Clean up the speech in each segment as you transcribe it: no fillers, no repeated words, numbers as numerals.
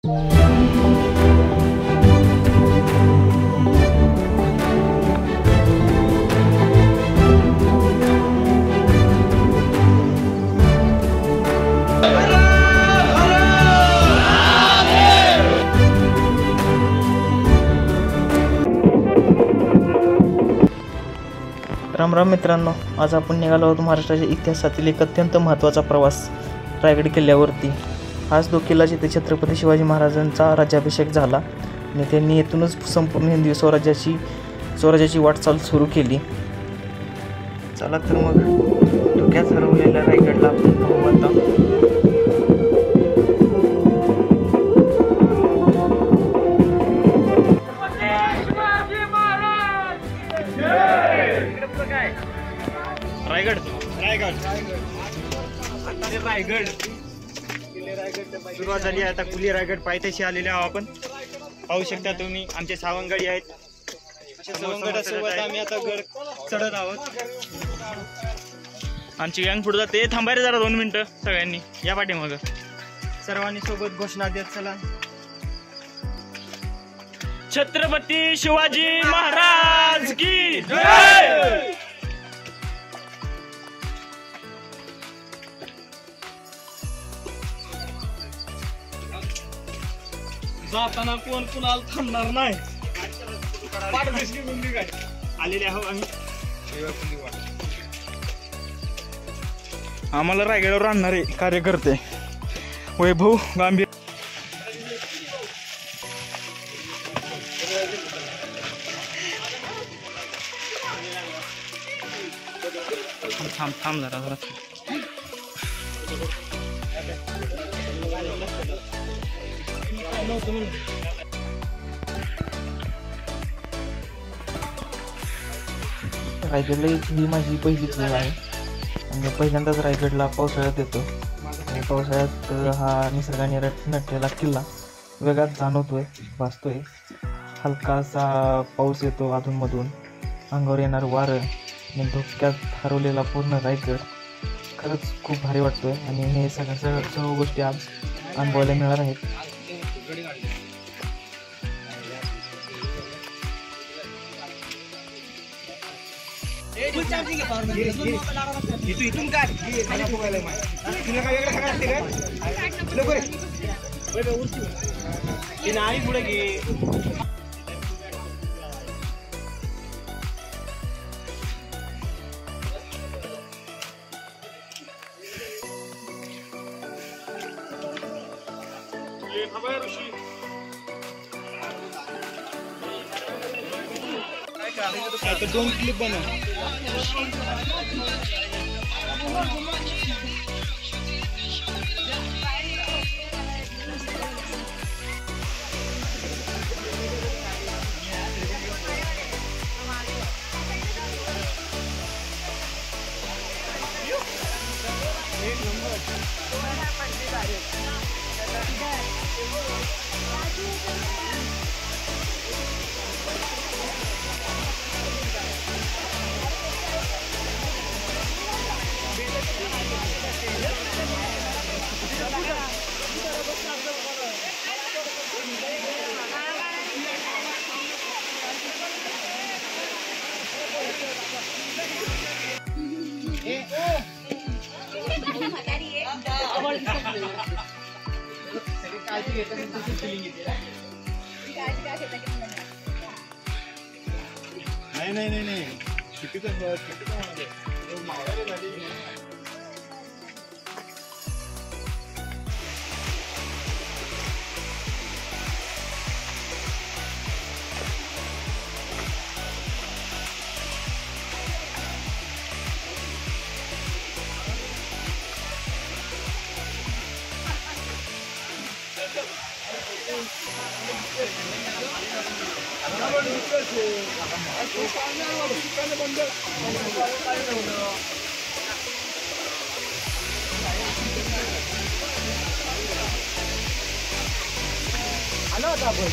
राम राम मित्रांनो, आज आपण निघालो आहोत महाराष्ट्राच्या इतिहासातील एक अत्यंत महत्त्वाचा प्रवास रायगड किल्ल्यावरती। आज तो किल्ला जिथे छत्रपती शिवाजी महाराजांचा राज्याभिषेक झाला आणि त्यांनी येथूनच संपूर्ण हिंदवी स्वराज्याची वाटचाल सुरू केली। चला तर मग धोक्यात हरवलेल्या रायगडला आपण पाहू आता। रायगड सुरुवात झाली आता कुली रायगड पायथ्याशी आलेले आहोत आपण। पाहू शकता तुम्ही आमचे सावंतगडी आहेत। सावंतगडासोबत आम्ही आता गड चढत आहोत। आमची गँग पुढे जाते। थांबायला जरा 2 मिनिटं सगळ्यांनी या पाठीमागं सर्वांनी सोबत घोषणा देत चला। छत्रपती शिवाजी महाराज की जय। जाताना कोण कुणाला थांबणार नाही। आलेले आहोत आम्ही। आम्हाला रायगडावर आणणारे कार्यकर्ते वैभव गांभीर। थांब जरा रायगडला ही माझी पहिलीच वेळ आहे आणि पहिल्यांदाच रायगडला पावसाळ्यात येतो आणि पावसाळ्यात हा निसर्गाने नटलेला किल्ला वेगळाच जाणवतोय, वाचतोय। हलकासा पाऊस येतो अधूनमधून, अंगावर येणार वारं आणि धोक्यात हरवलेला पूर्ण रायगड खरंच खूप भारी वाटतोय आणि हे सर्व गोष्टी आज अनुभवायला मिळणार आहेत। इथून काय पुढे घे। तो 2 क्लिप बनव। नाही आलो आता आपण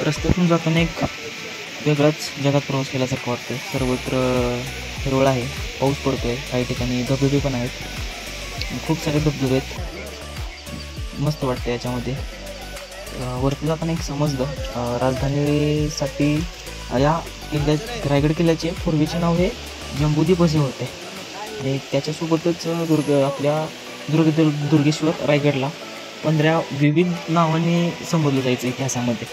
रस्त्यातून जाताना एक वेगळाच जगात प्रवास केल्यासारखं वाटतं. सर्वत्र हिरवळ आहे, पाऊस पडतोय, काही ठिकाणी धबधबे पण आहेत, खूप सारे धबधबे आहेत. मस्त वाटतं याच्यामध्ये. वरती जाताना एक समजलं राजधानीसाठी या किल्ल्यात रायगड किल्ल्याचे पूर्वीचे नाव हे जंबूद्वीप असे होते आणि त्याच्यासोबतच दुर्गेश्वर रायगडला 15 विविध नावाने संबोधलं जायचं इतिहासामध्ये.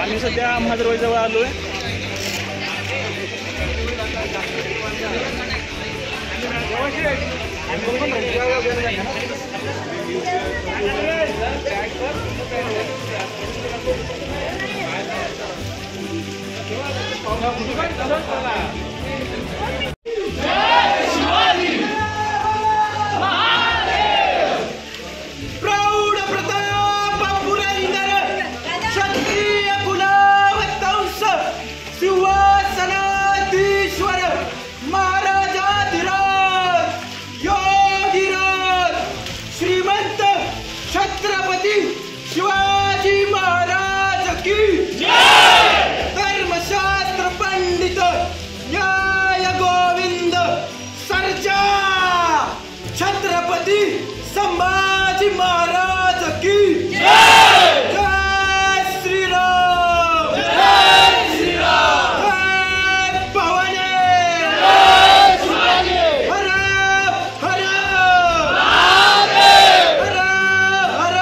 आम्ही सध्या म्हादरवाडीजवळ आलोय. प्रौढ प्रताप पुरंदर क्षत्रिय कुलावतंस सिंहासनाधीश्वर महाराजाधिराज योगीराज श्रीमंत छत्रपती शिवाजी महाराज की धर्मशास्त्र पंडित न्याय गोविंद सर्जा छत्रपती संभाजी महाराज की जय श्रीराम जय श्रीराम जय भवानी हर हर हर हर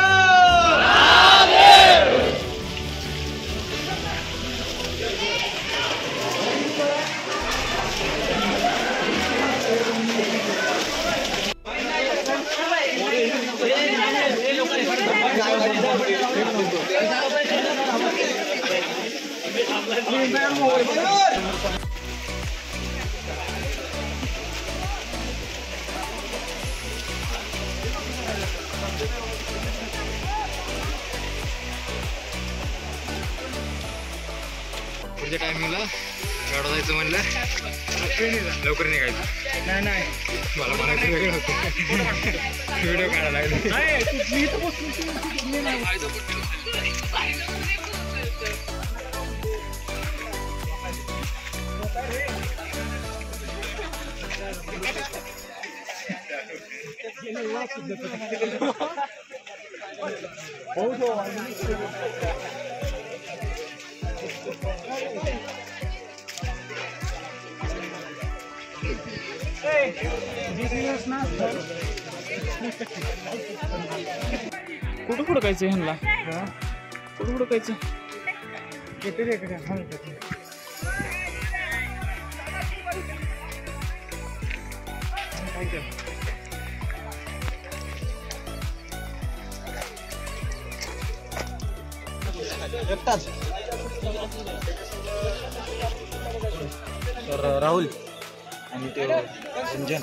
पुढच्या टायमिंगला गाडा जायचं म्हणलं लवकर निघायचं. नाही मला म्हणायचं वेगळं होतं. व्हिडिओ काढायला लागले. कुठं हुडकायचं ह्यांना? कुठं हुडकायचं? तर राहुल आणि ते रंजन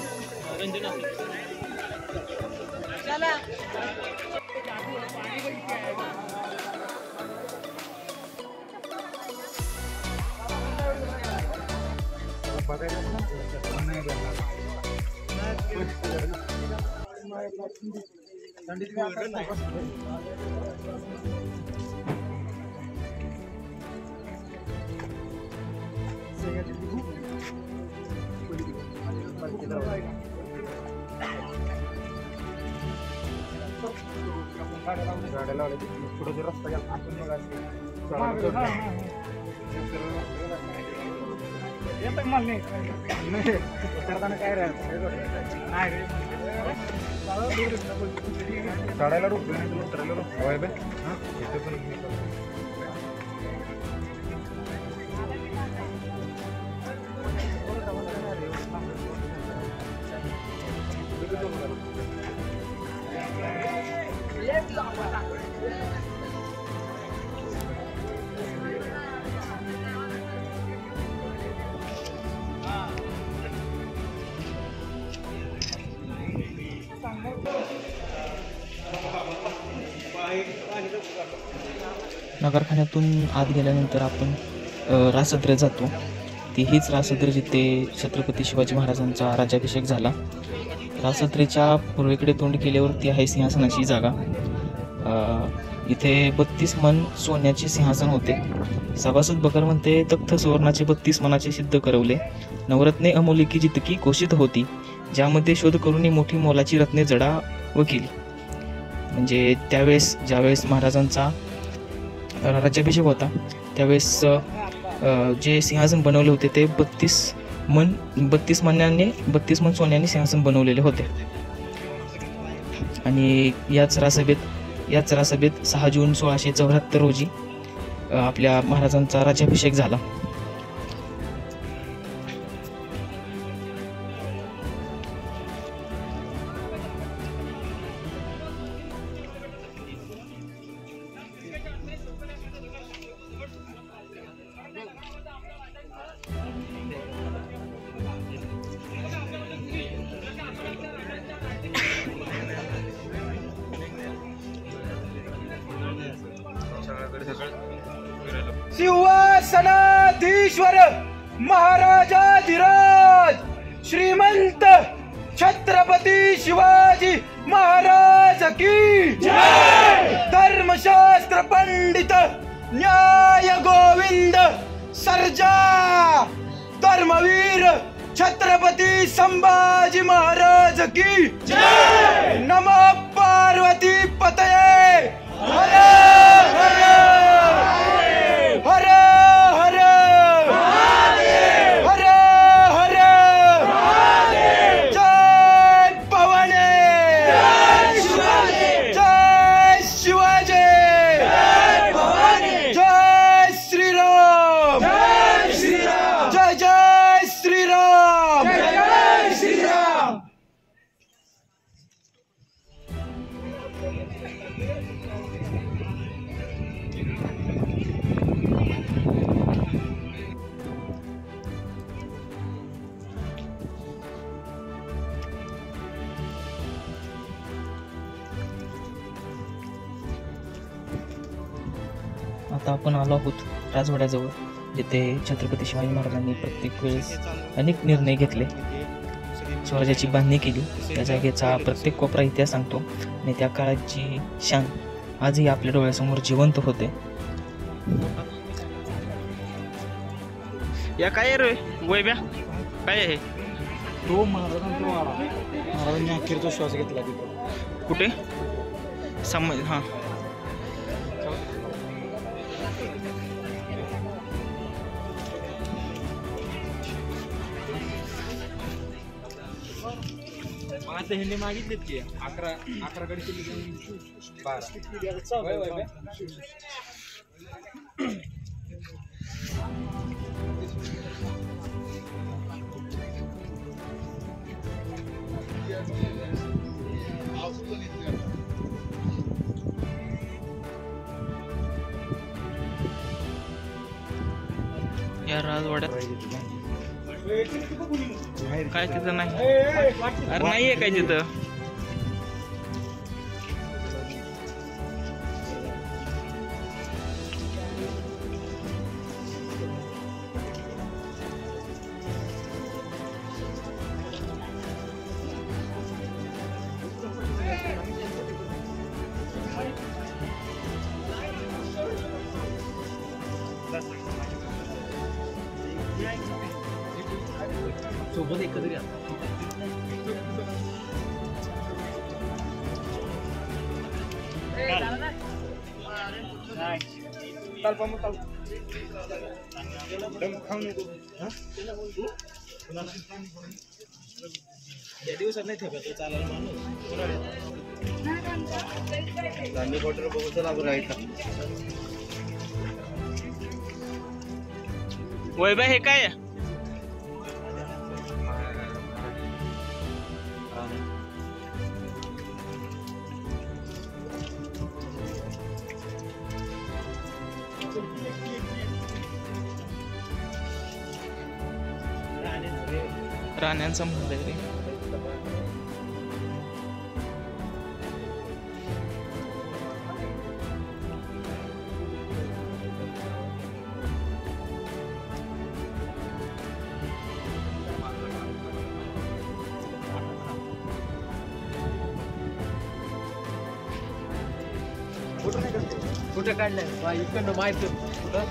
गाड्या लावल्या पुढे जो रस्ता गेला आपण मग चढायला रोप उतरायला रोप नगरखान्यातून आत गेल्यानंतर आपण रासद्रे जातो. ती हीच रासद्रे जिथे छत्रपती शिवाजी महाराजांचा राज्याभिषेक झाला. रासद्रेच्या पूर्वेकडे तोंड केल्यावर ती आहे सिंहासनाची जागा. इथे 32 मन सोन्याचे सिंहासन होते. सभासद बकर म्हणते तख्त सुवर्णाचे 32 मनाचे सिद्ध करवले. नवरत्ने अमोलिकी जितकी घोषित होती, ज्यामध्ये शोध करून मोठी मोलाची रत्ने जडा व केली. म्हणजे त्यावेळेस ज्यावेळेस महाराजांचा राज्याभिषेक होता त्यावेळेस जे सिंहासन बनवले होते ते 32 मन सोन्याने सिंहासन बनवलेले होते. आणि याच रासभेत 6 जून 1674 रोजी आपल्या महाराजांचा राज्याभिषेक झाला. सिंहासनाधीश्वर महाराजाधिराज श्रीमंत छत्रपती शिवाजी महाराज की जय. धर्मशास्त्र पंडित न्याय गोविंद सर्जा धर्मवीर छत्रपती संभाजी महाराज की जय. नमः पार्वती पतये. हर हर हर हर हर हर जय भवानी जय शिवाजी जय श्रीराम जय जय श्रीराम. आता आपण आलो आहोत राजवाड्याजवळ, जिथे छत्रपती शिवाजी महाराजांनी प्रत्येक वेळेस अनेक निर्णय घेतले, स्वराज्याची बांधणी केली. त्या जागेचा प्रत्येक कोपरा इतिहास सांगतो आणि त्या काळाची शान आजही आपल्या डोळ्यासमोर जिवंत होते. या काय रे वैब्या काय आहे? तो महाराजांनी अखेरचा श्वास घेतला तिथं. कुठे हां आता ह्यांनी मागितलेत की 11 कडे 12. या राजवाड्यात काय तिथं नाही? अरे नाहीये काय तिथं? सोबत एकत्र या. या दिवसात नाही ठेवत चालायला माणूस बघू चला वैभव हे काय आहे? राण्यांचा म्हणलंय रे. कुठं काढलंय इकडनं माहिती कुठं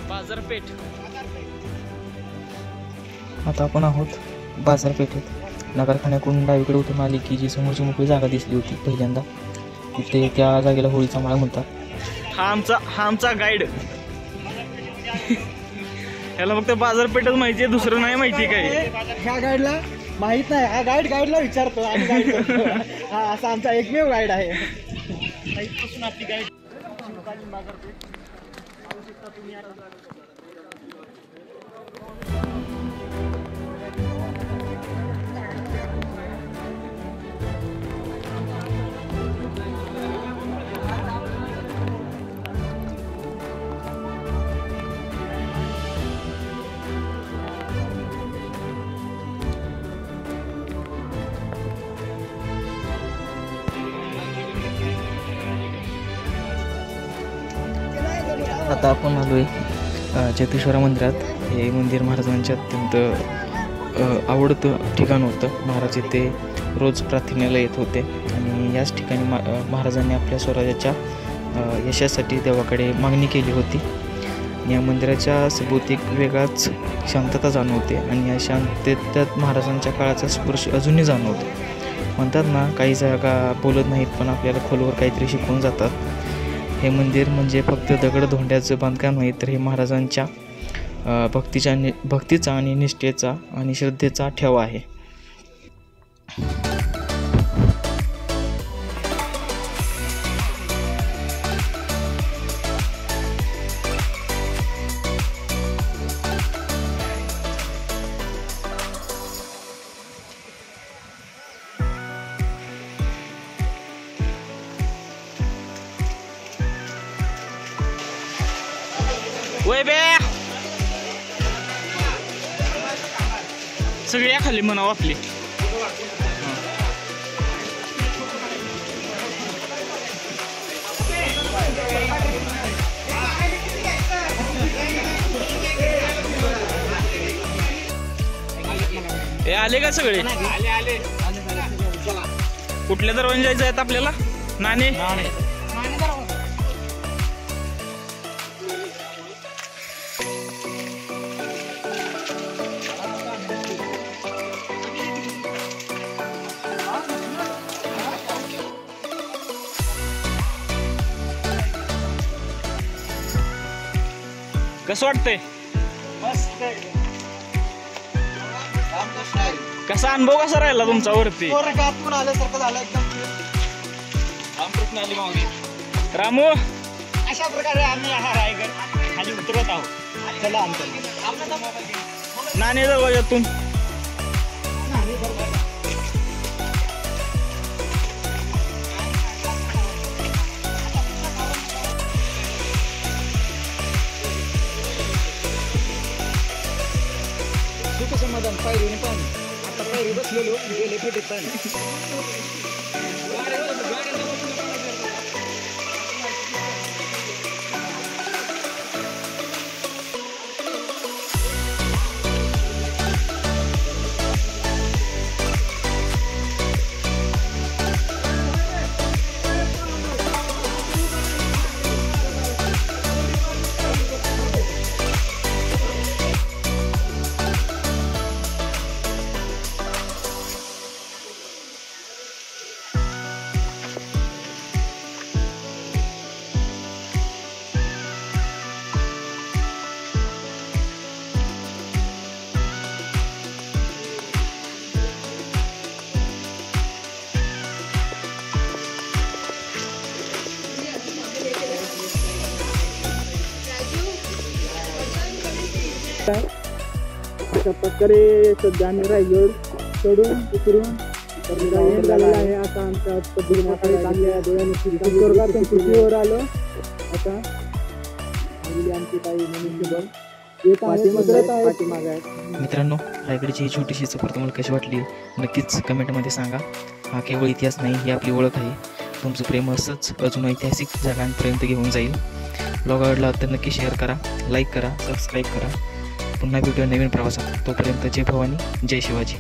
बाजारपेठ. आता आपण आहोत बाजारपेठेत. नगरखान्याकडून डावीकडे उतरून आली की जी समोरची मोकळी जागा दिसली होती पहिल्यांदा, तिथे त्या जागेला होळीचा माळ म्हणतात. हा आमचा गाईड. याला फक्त बाजारपेठच माहिती आहे, दुसरं नाही माहिती काय. ह्या गाईडला माहित नाही, हा गाईडला विचारतो आणि गाईड करतो. हा असा आमचा एकमेव गाईड आहे. इथपासून आपली गाईड बाजारपेठ पाहू शकता तुम्ही. आता आता आपण आलो आहे चेतेश्वरा मंदिरात. हे मंदिर महाराजांचे अत्यंत आवडतं ठिकाण होतं. महाराज इथे रोज प्रार्थनेला येत होते आणि याच ठिकाणी महाराजांनी आपल्या स्वराज्याच्या यशासाठी देवाकडे मागणी केली होती. या मंदिराच्या सभोवती एक वेगळाच शांतता जाणवते आणि या शांततेत महाराजांच्या काळाचा स्पर्श अजूनही जाणवतो. म्हणतात ना, काही जागा बोलत नाहीत पण आपल्याला खोलवर काहीतरी शिकवून जातात. हे मंदिर म्हणजे फक्त दगड-धोंड्याचं बांधकाम नाही, तर हे महाराजांच्या भक्तीचा आणि निष्ठेचा आणि श्रद्धेचा ठेवा आहे. सगळी या खाली म्हणावं आपली. हे आले का सगळे? कुठल्या दरवाजा जायचं आहेत आपल्याला? नाणे कसं वाटतंय? कसा अनुभव कसा राहिला तुमचा वरती? आल्यासारखं झालं एकदम. रामू, अशा प्रकारे आम्ही हा रायगड खाली उतरत आहोत. चला आमच्या नाणे दरवाजातून. समाधान पायरीने पाणी आता पायरी बसलेलो गेले फेटीत पाणी अशा प्रकारे सध्या आम्ही रायगड चढून उतरून झालेला आहे. आता आमच्या खुशीवर आलो. आता आमची काही पाठीमागे आहेत. मित्रांनो, रायगडची ही छोटीशी सफर तुम्हाला कशी वाटली नक्कीच कमेंटमध्ये सांगा. हा केवळ इतिहास नाही, ही आपली ओळख आहे. तुमचं प्रेम असंच अजून ऐतिहासिक जागांपर्यंत घेऊन जाईल. ब्लॉग आवडला तर नक्की शेअर करा, लाईक करा, सबस्क्राईब करा. पुन्हा भेटूया नवीन प्रवासात. तोपर्यंत जय भवानी, जय शिवाजी.